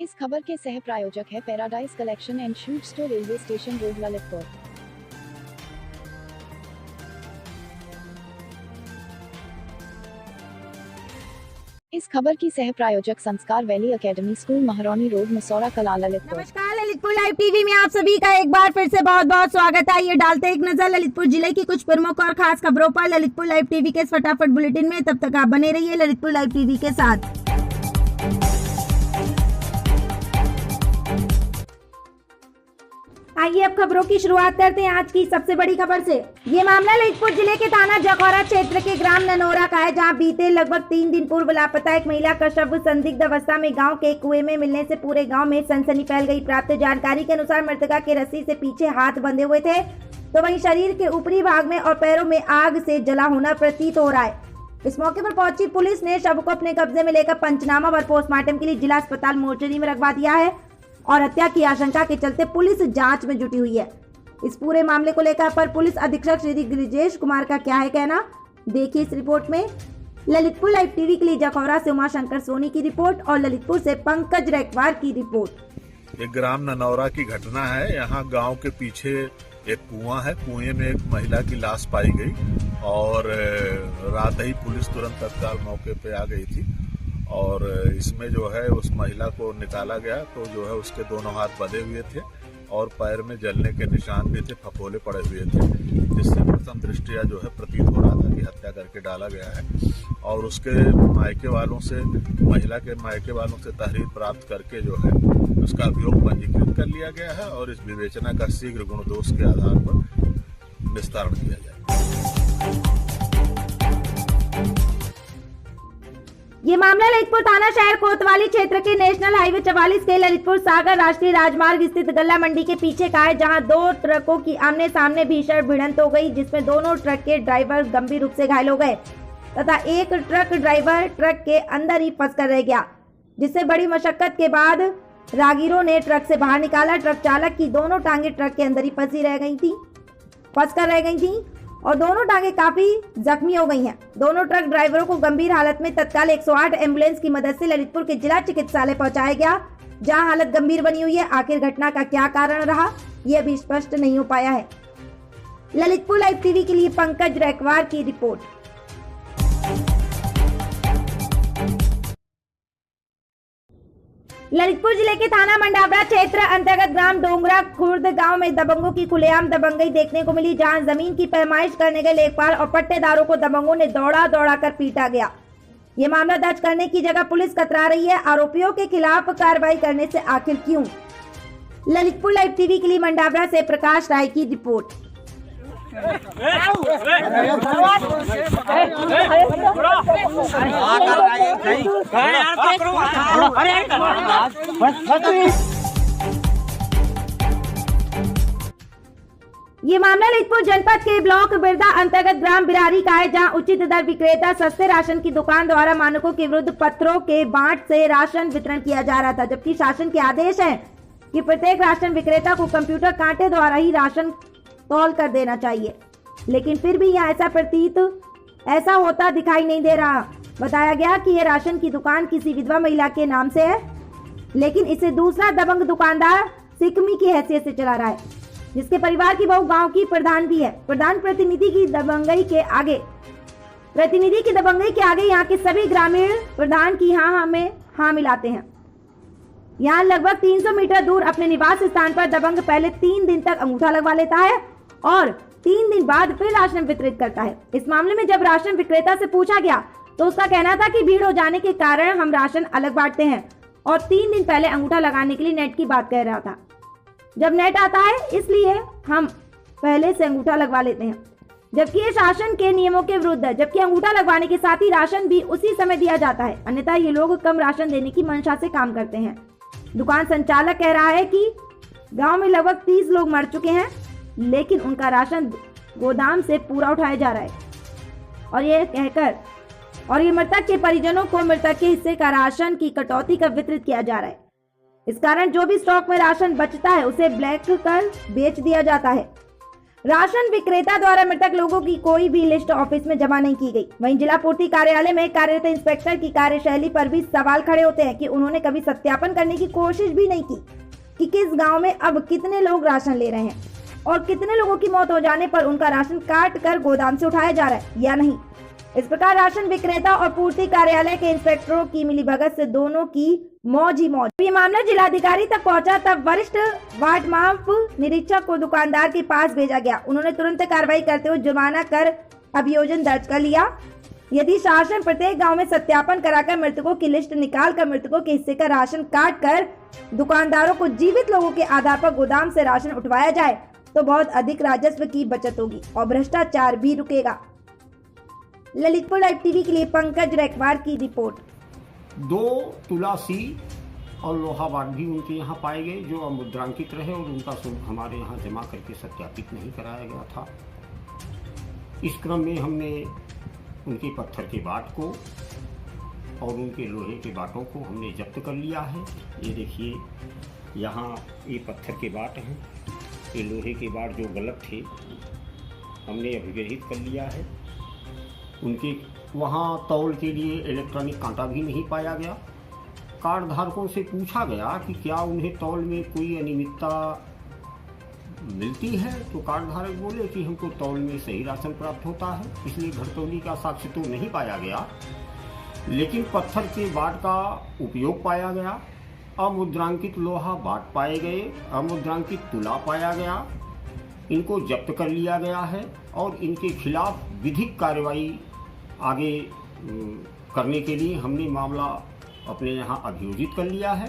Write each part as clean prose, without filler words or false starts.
इस खबर के सह प्रायोजक है paradise collection and shoot store, railway station road, Lalitpur. इस खबर की सह प्रायोजक संस्कार वैली एकेडमी स्कूल, महारानी रोड, मसौरा कला, ललितपुर। नमस्कार, ललितपुर लाइव टीवी में आप सभी का एक बार फिर से बहुत बहुत स्वागत है। ये डालते एक नजर ललितपुर जिले की कुछ प्रमुख और खास खबरों पर ललितपुर लाइव टीवी के इस फटाफट बुलेटिन में। तब तक आप बने रहिए ललितपुर लाइव टीवी के साथ। आइए अब खबरों की शुरुआत करते हैं आज की सबसे बड़ी खबर से। ये मामला ललितपुर जिले के थाना जखौरा क्षेत्र के ग्राम ननौरा का है, जहां बीते लगभग 3 दिन पूर्व लापता एक महिला का शव संदिग्ध अवस्था में गांव के कुएं में मिलने से पूरे गांव में सनसनी फैल गई। प्राप्त जानकारी के अनुसार मृतका के रस्सी से पीछे हाथ बंधे हुए थे, तो वहीं शरीर के ऊपरी भाग में और पैरों में आग से जला होना प्रतीत हो रहा है। इस मौके पर पहुंची पुलिस ने शव को अपने कब्जे में लेकर पंचनामा व पोस्टमार्टम के लिए जिला अस्पताल मोर्चरी में रखवा दिया है और हत्या की आशंका के चलते पुलिस जांच में जुटी हुई है। इस पूरे मामले को लेकर पर पुलिस अधीक्षक श्री गिरिजेश कुमार का क्या है कहना, देखिए इस रिपोर्ट में। ललितपुर लाइव टीवी के लिए जखौरा से उमाशंकर सोनी की रिपोर्ट और ललितपुर से पंकज रैकवार की रिपोर्ट। एक ग्राम ननौरा की घटना है। यहाँ गांव के पीछे एक कुआं है, कुएं में एक महिला की लाश पाई गई और रात ही पुलिस तुरंत तत्काल मौके पे आ गई थी और इसमें जो है उस महिला को निकाला गया तो जो है उसके दोनों हाथ बंधे हुए थे और पैर में जलने के निशान भी थे, फफोले पड़े हुए थे, जिससे प्रथम दृष्टिया जो है प्रतीत हो रहा था कि हत्या करके डाला गया है। और उसके मायके वालों से, महिला के मायके वालों से तहरीर प्राप्त करके जो है उसका अभियोग पंजीकृत कर लिया गया है और इस विवेचना का शीघ्र गुण दोष के आधार पर निस्तारण किया जाए। ये मामला ललितपुर थाना शहर कोतवाली क्षेत्र के नेशनल हाईवे 44 के ललितपुर सागर राष्ट्रीय राजमार्ग स्थित गल्ला मंडी के पीछे का है, जहां 2 ट्रकों की आमने सामने भीषण भिड़ंत हो गई, जिसमें दोनों ट्रक के ड्राइवर गंभीर रूप से घायल हो गए तथा एक ट्रक ड्राइवर ट्रक के अंदर ही फंसकर रह गया, जिससे बड़ी मशक्कत के बाद राहगीरों ने ट्रक से बाहर निकाला। ट्रक चालक की दोनों टांगे ट्रक के अंदर ही फंसकर रह गई थी और दोनों टांगे काफी जख्मी हो गई हैं। दोनों ट्रक ड्राइवरों को गंभीर हालत में तत्काल 108 एम्बुलेंस की मदद से ललितपुर के जिला चिकित्सालय पहुंचाया गया, जहां हालत गंभीर बनी हुई है। आखिर घटना का क्या कारण रहा, यह भी स्पष्ट नहीं हो पाया है। ललितपुर लाइव टीवी के लिए पंकज रैकवार की रिपोर्ट। ललितपुर जिले के थाना मंडावरा क्षेत्र अंतर्गत ग्राम डोंगरा खुर्द गांव में दबंगों की खुलेआम दबंगई देखने को मिली, जहां जमीन की पैमाइश करने गए लेखपाल और पट्टेदारों को दबंगों ने दौड़ा कर पीटा गया। ये मामला दर्ज करने की जगह पुलिस कतरा रही है। आरोपियों के खिलाफ कार्रवाई करने से आखिर क्यों। ललितपुर लाइव टीवी के लिए मंडावरा से प्रकाश राय की रिपोर्ट। ये मामला ललितपुर जनपद के ब्लॉक बिरदा अंतर्गत ग्राम बिरारी का है, जहां उचित दर विक्रेता सस्ते राशन की दुकान द्वारा मानकों के विरुद्ध पत्रों के बांट से राशन वितरण किया जा रहा था, जबकि शासन के आदेश है कि प्रत्येक राशन विक्रेता को कंप्यूटर कांटे द्वारा ही राशन तौल कर देना चाहिए, लेकिन फिर भी यहाँ ऐसा होता दिखाई नहीं दे रहा। बताया गया कि यह राशन की दुकान किसी विधवा महिला के नाम से है, लेकिन इसे दूसरा दबंग दुकानदार सिकमी की हैसियत से चला रहा है, जिसके परिवार की बहू गांव की प्रधान भी है। प्रधान प्रतिनिधि की दबंगई के आगे यहाँ के सभी ग्रामीण प्रधान की हाँ में हाँ मिलाते हैं। यहाँ लगभग 300 मीटर दूर अपने निवास स्थान पर दबंग पहले 3 दिन तक अंगूठा लगवा लेता है और 3 दिन बाद फिर राशन वितरित करता है। इस मामले में जब राशन विक्रेता से पूछा गया तो उसका कहना था कि भीड़ हो जाने के कारण हम राशन अलग बांटते हैं और 3 दिन पहले अंगूठा लगाने के लिए नेट की बात कह रहा था। जब नेट आता है इसलिए हम पहले से अंगूठा लगवा लेते हैं, जबकि ये शासन के नियमों के विरुद्ध है। जबकि अंगूठा लगवाने के साथ ही राशन भी उसी समय दिया जाता है, अन्यथा ये लोग कम राशन देने की मंशा से काम करते हैं। दुकान संचालक कह रहा है कि गांव में लगभग 30 लोग मर चुके हैं, लेकिन उनका राशन गोदाम से पूरा उठाया जा रहा है और ये मृतक के परिजनों को मृतक के हिस्से का राशन की कटौती कर वितरित किया जा रहा है। इस कारण जो भी स्टॉक में राशन बचता है उसे ब्लैक कर बेच दिया जाता है। राशन विक्रेता द्वारा मृतक लोगों की कोई भी लिस्ट ऑफिस में जमा नहीं की गई। वहीं जिला पूर्ति कार्यालय में कार्यरत इंस्पेक्टर की कार्यशैली पर भी सवाल खड़े होते हैं कि उन्होंने कभी सत्यापन करने की कोशिश भी नहीं की कि किस गांव में अब कितने लोग राशन ले रहे हैं और कितने लोगों की मौत हो जाने पर उनका राशन काट कर गोदाम से उठाया जा रहा है या नहीं। इस प्रकार राशन विक्रेता और पूर्ति कार्यालय के इंस्पेक्टरों की मिलीभगत से दोनों की मौज ही मौज। ये मामला जिलाधिकारी तक पहुंचा तब वरिष्ठ वार्ड माप निरीक्षक को दुकानदार के पास भेजा गया। उन्होंने तुरंत कार्रवाई करते हुए जुर्माना कर अभियोजन दर्ज कर लिया। यदि शासन प्रत्येक गांव में सत्यापन कराकर मृतकों की लिस्ट निकाल कर मृतकों के हिस्से का राशन काट कर दुकानदारों को जीवित लोगों के आधार पर गोदाम से राशन उठवाया जाए तो बहुत अधिक राजस्व की बचत होगी और भ्रष्टाचार भी रुकेगा। ललितपुर लाइव टीवी के लिए पंकज रैकवार की रिपोर्ट। 2 तुलासी और लोहा बाट भी उनके यहाँ पाए गए जो अमुद्रांकित रहे और उनका शुल्क हमारे यहाँ जमा करके सत्यापित नहीं कराया गया था। इस क्रम में हमने उनके पत्थर के बाट को और उनके लोहे के बाटों को हमने जब्त कर लिया है। ये देखिए, यहाँ ये पत्थर के बाट हैं, ये लोहे के बाट जो गलत थे हमने अभिग्रहित कर लिया है। उनके वहाँ तौल के लिए इलेक्ट्रॉनिक कांटा भी नहीं पाया गया। कार्ड धारकों से पूछा गया कि क्या उन्हें तौल में कोई अनियमितता मिलती है, तो कार्ड धारक बोले कि हमको तौल में सही राशन प्राप्त होता है, इसलिए घरतौली का साक्ष्य तो नहीं पाया गया, लेकिन पत्थर के बाट का उपयोग पाया गया। अमुद्रांकित लोहा बाट पाए गए, अमुद्रांकित तुला पाया गया, इनको जब्त कर लिया गया है और इनके खिलाफ विधिक कार्रवाई आगे करने के लिए हमने मामला अपने यहाँ अभियोजित कर लिया है।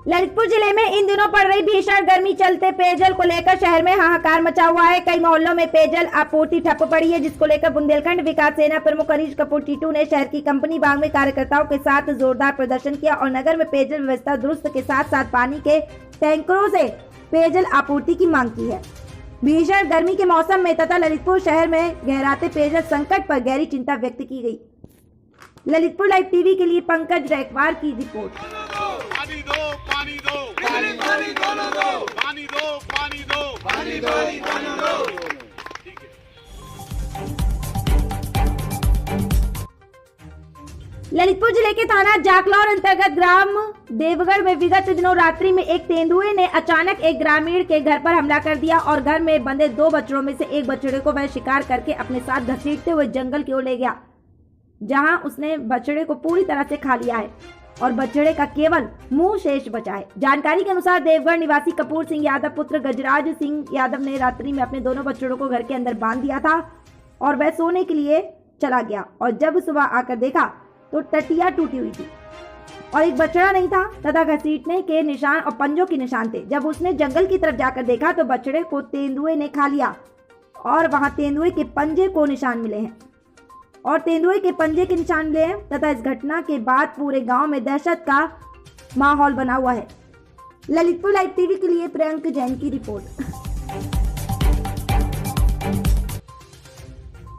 ललितपुर जिले में इन दिनों पड़ रही भीषण गर्मी चलते पेयजल को लेकर शहर में हाहाकार मचा हुआ है। कई मोहल्लों में पेयजल आपूर्ति ठप पड़ी है, जिसको लेकर बुंदेलखंड विकास सेना प्रमुख हरीश कपूर टीटू ने शहर की कंपनी बाग में कार्यकर्ताओं के साथ जोरदार प्रदर्शन किया और नगर में पेयजल व्यवस्था दुरुस्त के साथ साथ पानी के टैंकरों से पेयजल आपूर्ति की मांग की है। भीषण गर्मी के मौसम में तथा ललितपुर शहर में गहराते पेयजल संकट पर गहरी चिंता व्यक्त की गई। ललितपुर लाइव टीवी के लिए पंकज रैकवार की रिपोर्ट। पानी दो, पानी दो, पानी पानी दोनों दो, पानी दो, पानी दो, पानी पानी दोनों दो। ललितपुर जिले के थाना जाकलौर अंतर्गत ग्राम देवगढ़ में विगत दिनों रात्रि में एक तेंदुए ने अचानक एक ग्रामीण के घर पर हमला कर दिया और घर में बंधे 2 बछड़ों में से एक बछड़े को वह शिकार करके अपने साथ घसीटते हुए जंगल की ओर ले गया, जहां उसने बछड़े को पूरी तरह से खा लिया है और बछड़े का केवल मुंह शेष बचा है। जानकारी के अनुसार देवगढ़ निवासी कपूर सिंह यादव पुत्र गजराज सिंह यादव ने रात्रि में अपने दोनों बछड़ों को घर के अंदर बांध दिया था और वह सोने के लिए चला गया और जब सुबह आकर देखा तो टटिया टूटी हुई थी और एक बछड़ा नहीं था तथा घसीटने के निशान और पंजों के निशान थे। जब उसने जंगल की तरफ जाकर देखा तो बछड़े को तेंदुए ने खा लिया और वहां तेंदुए के पंजे को निशान मिले हैं और तेंदुए के पंजे के निशान मिले हैं तथा इस घटना के बाद पूरे गांव में दहशत का माहौल बना हुआ है। ललितपुर लाइव टीवी के लिए प्रियंक जैन की रिपोर्ट।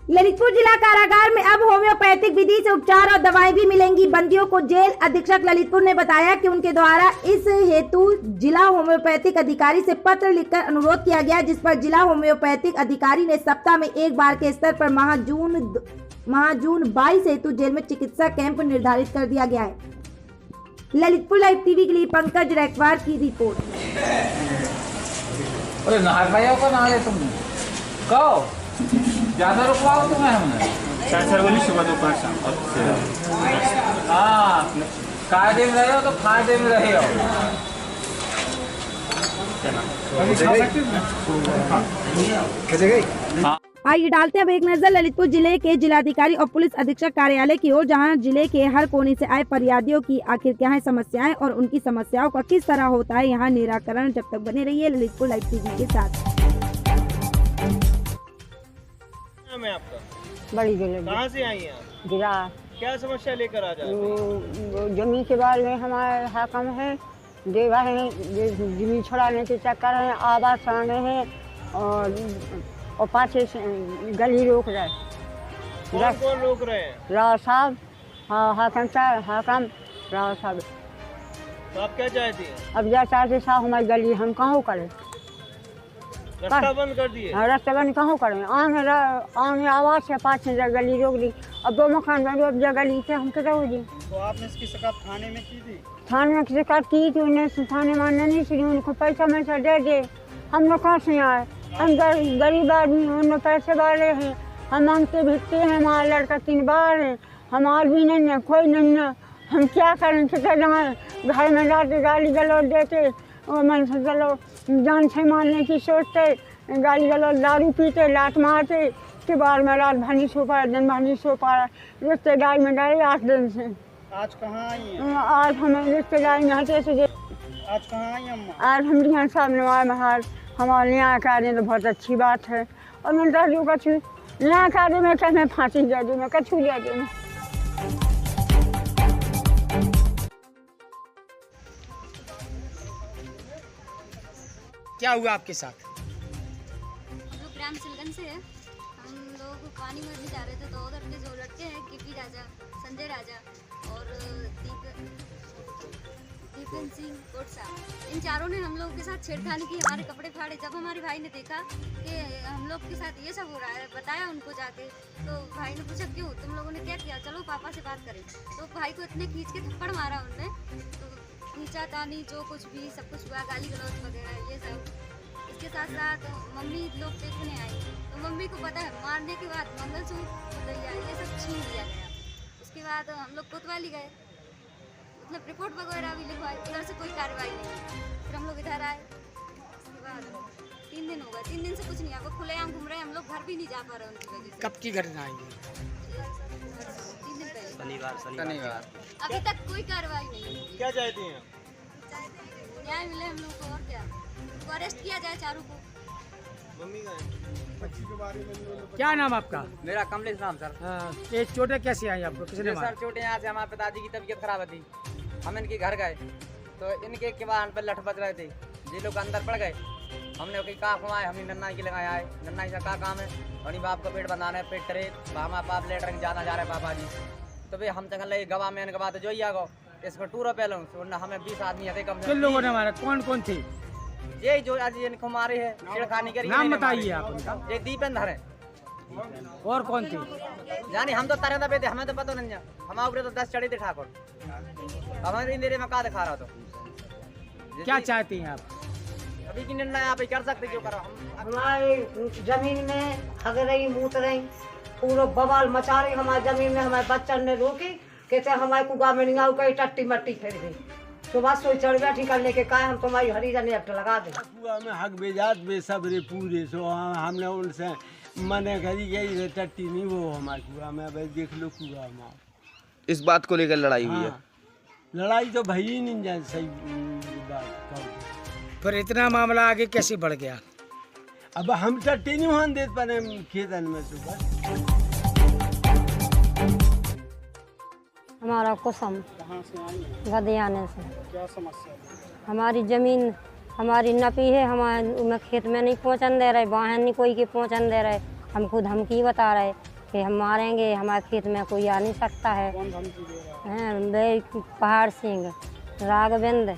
ललितपुर जिला कारागार में अब होम्योपैथिक विधि से उपचार और दवाएं भी मिलेंगी। बंदियों को जेल अधीक्षक ललितपुर ने बताया कि उनके द्वारा इस हेतु जिला होम्योपैथिक अधिकारी से पत्र लिखकर अनुरोध किया गया, जिस पर जिला होम्योपैथिक अधिकारी ने सप्ताह में एक बार के स्तर पर माह जून 22 हेतु जेल में चिकित्सा कैंप निर्धारित कर दिया गया है। ललितपुर लाइव टीवी के लिए पंकज रैकवार की रिपोर्ट। अरे नहा ले तुम कहो ज्यादा रुकवाओ तुम्हें हमने 4 वाली सुबह दोपहर शाम। हाँ, कायदे में रहे हो तो फायदे में रहे हो। आइए डालते हैं अब एक नजर ललितपुर जिले के जिलाधिकारी और पुलिस अधीक्षक कार्यालय की ओर, जहां जिले के हर कोने से आए फरियादियों की आखिर क्या है समस्याएं और उनकी समस्याओं का किस तरह होता है यहाँ निराकरण। जब तक बने रहिए ललितपुर लाइव टीवी के साथ। नाम है आपका? बड़ी जिले कहाँ से आई हैं आप? जिला क्या समस्या लेकर आ जाते हैं? जमीन के बारे में हमारे हाकम है, देवा है, जमीन छुड़ाने के चक्कर है, आवाज छुड़ाने हैं और पाछे गली रोक रहे। कौन रोक रहे हैं? राव साहब, हाँ हाकम साहब, हाकम राव साहब। तो आप क्या चाहती हैं? अब जैसा जैसा हमारी गली हम कहाँ करें, रास्ता बंद कर दिए। रास्ता बंद कहाँ करें, आगे आवाज़ से पाँच गली रोक दी। अब 2 मकान बने, अब जगह ली थे हम क्या हो दी। तो आपने इसकी शिकायत थाने में की थी? थाने में शिकायत की थी, उन्हें थाने मानने नहीं सुनी, उनको पैसा मैसा दे दे। हम लोग कहाँ से आए, हम गरीब आदमी, उन पैसे वाले हैं, हम मांगते भिजते हैं। हमारा लड़का 3 बार है, हमारे भी नहीं है, कोई नहीं है, हम क्या करें, कितना जाए। घर में जाते गाली गलौज देते, और मन से चलो जान से मारने की सोचते, गाली गलौज, दारू पीते, लात मारते। के बाद में रात भर नहीं सो पाया, दिन भर नहीं सो पाया। रिश्तेदारी में डरे 8 दिन से। आज कहाँ आई हैं? आज हमें रिश्तेदारी में हटे से आज कहाँ आई अम्मा? आज हम यहाँ सामने आए महार हमारे यहाँ का तो बहुत अच्छी बात है। और मैं दस दूँ कछू यहाँ का मैं क्या मैं फांसी दे दूँ, मैं कछू दे दूँ। क्या हुआ आपके साथ? हम लोग ग्राम सिलगन से है। हम लोग पानी भरने जा रहे थे तो उधर के जो लड़के हैं गिप्पी राजा, संजय राजा और दीपेन सिंह कोटसा, इन चारों ने हम लोगों के साथ छेड़खानी की, हमारे कपड़े फाड़े। जब हमारे भाई ने देखा कि हम लोग के साथ ये सब हो रहा है, बताया उनको जाके, तो भाई ने पूछा क्यों, तुम लोगों ने क्या किया, चलो पापा से बात करें। तो भाई को इतने खींच के थप्पड़ मारा उनने, तो खींचा तानी जो कुछ भी सब कुछ हुआ, गाली गलौज वगैरह ये सब। इसके साथ साथ मम्मी लोग देखने आई, तो मम्मी को पता है मारने के बाद मंगलसूत्र ये सब छीन लिया गया। उसके बाद हम लोग कोतवाली गए, मतलब रिपोर्ट वगैरह भी लिखवाई, उधर से कोई कार्रवाई नहीं। फिर हम लोग इधर आए, उसके बाद 3 दिन हो गए, 3 दिन से कुछ नहीं, वो खुलेआम घूम रहे हैं, हम लोग घर भी नहीं जा पा रहे उनकी वजह से। कब की घटना है? 3 दिन पहले, शनिवार। अभी तक कोई कार्रवाई नहीं। क्या चाहती हैं? न्याय मिले हम लोग को, और क्या, उनको अरेस्ट किया जाए चारों को। मम्मी का क्या नाम आपका? मेरा कमलेश नाम सर। ये चोटें कैसी आई आपको, किसने सर मारा? चोटें यहाँ से हमारे पिताजी की तबीयत खराब थी, हम इनके घर गए तो इनके किवाड़ पर लठ बज रहे थे, ये लोग अंदर पड़ गए। हमने कहा घुमाए, हमने नन्नाई के लगाए आए, नन्नाई से क्या काम है, अपनी बाप का पेट बनाना है, पेट करे हमारे बाप लेटर जाना जा रहे पापा जी। तो भाई हम चल रहे गवाह में गवाह तो जो ही आ गो इसको टूर पहले हमें 20 आदमी है कम। किन लोगों ने मारा, कौन कौन थे? ये जो आज इनको मारे है, छेड़खानी करी। नाम बताइए आप उनका। ये दीपेन धर है। और कौन थे? यानी हम तो तरह दबे थे, हमें तो पता नहीं है, हमारे ऊपर तो 10 चढ़े थे ठाकुर, हमारे मेरे में कहा दिखा रहा तो। क्या चाहती हैं आप? अभी की निर्णय आप ही कर सकते, क्यों करो हम। हमारी जमीन में हग रही मूत रही, पूरा बवाल मचा रही हमारी जमीन में। हमारे बच्चन ने रोकी, कहते हमारे कुआ में नहीं आऊ, कहीं टट्टी मट्टी फिर गई। सुबह सोई चढ़ गया ठीक करने के कहा हम तुम्हारी हरिजन एक्ट लगा दें। कुआ में हक बेजात बेसब्रे पूरे सो हमने उनसे मने करी गई टट्टी नहीं वो हमारे कुआ में। अब देख लो कुआ में इस बात को लेकर लड़ाई हुई है। लड़ाई तो भई ही नहीं जाए, सही बात। फिर इतना मामला आगे कैसे बढ़ गया? अब हम टट्टी नहीं होने देते पर खेतन में सुबह। हमारा कुसम कहाँ से आई हैं? गदियाने से। क्या समस्या है? हमारी ज़मीन हमारी नपी है, हमारे खेत में नहीं पहुँचन दे रहे, वाहन नहीं कोई के पहुँचन दे रहे। हमको धमकी बता रहे कि हम मारेंगे, हमारे खेत में कोई आ नहीं सकता है। कौन धमकी दे रहा है? हैं वे पहाड़ सिंह, राघवेंद्र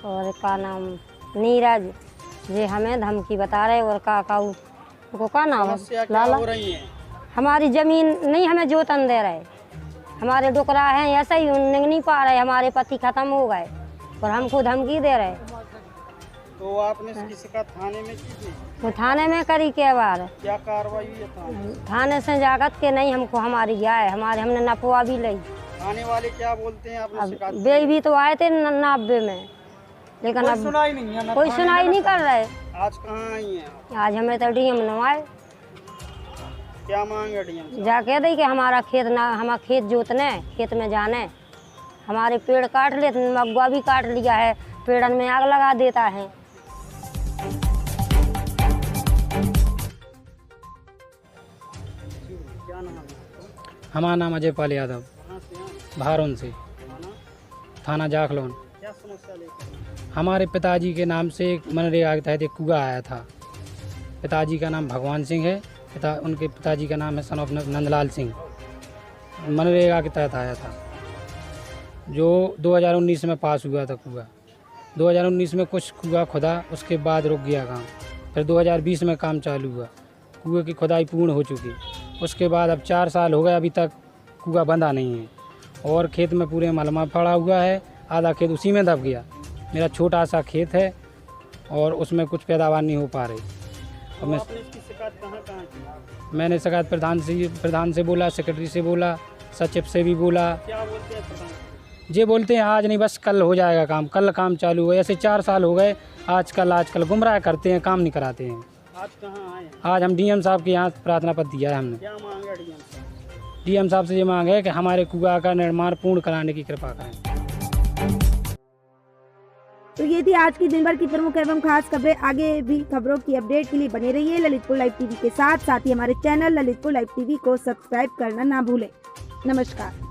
और का नाम नीरज, ये हमें धमकी बता रहे। और काकाऊ को का नाम समस्या है क्या लाला। हो रही है? हमारी ज़मीन नहीं हमें जोतन दे रहे, हमारे डुकरा हैं ऐसा ही उन्हें नहीं पा रहे, हमारे पति खत्म हो गए और हमको धमकी दे रहे। तो आपने इसकी शिकायत थाने में की थी? वो थाने में करी के बार क्या कार्रवाई हुई है? थाने से जागत के नहीं हमको हमारी गया है, हमारे हमने नपवा भी ली। थाने वाले क्या बोलते हैं? आपने शिकायत की? वे भी तो आए थे 90 में, लेकिन कोई अब सुनाई नहीं है, कोई सुनाई नहीं कर रहे। आज कहाँ आई हैं? आज हमें तो डीएम न आए, क्या मांग है डीएम से? जाके दे कि हमारा खेत ना, हमारा खेत जोतने, खेत में जाने, हमारे पेड़ काट लेते, मगुआ भी काट लिया है, पेड़न में आग लगा देता है। क्या नाम है? हमारा नाम अजय पाल यादव, कहाँ से हैं? भारून से, थाना जाखलोन। क्या समस्या लेकर? हमारे पिताजी के नाम से एक मनरेगा के तहत एक कुआ आया था। पिताजी का नाम भगवान सिंह है, उनके पिताजी का नाम है सन ऑफ नंदलाल सिंह। मनरेगा के तहत आया था, जो 2019 में पास हुआ था कुआ। 2019 में कुछ कुआं खुदा, उसके बाद रुक गया काम। फिर 2020 में काम चालू हुआ, कुएं की खुदाई पूर्ण हो चुकी। उसके बाद अब 4 साल हो गए, अभी तक कुआं बंधा नहीं है और खेत में पूरे मलमा पड़ा हुआ है, आधा खेत उसी में दब गया। मेरा छोटा सा खेत है और उसमें कुछ पैदावार नहीं हो पा रही। तो आपने इसकी शिकायत कहाँ की? मैंने शिकायत प्रधान से बोला, सेक्रेटरी से बोला, सचिव से भी बोला। क्या बोलते हैं प्रधान? ये बोलते हैं आज नहीं बस कल हो जाएगा काम, कल काम चालू हुआ। ऐसे 4 साल हो गए, आजकल गुमराह करते हैं, काम नहीं कराते हैं। आज कहाँ आए? आज हम डीएम साहब के यहाँ प्रार्थना पत्र दिया है हमने। क्या मांगा डीएम साहब? डीएम साहब से ये मांग है कि हमारे कुआं का निर्माण पूर्ण कराने की कृपा करें। तो ये थी आज की दिन भर की प्रमुख एवं खास खबरें। आगे भी खबरों की अपडेट के लिए बने रहिए ललितपुर लाइव टीवी के साथ ही हमारे चैनल ललितपुर लाइव टीवी को सब्सक्राइब करना ना भूलें। नमस्कार।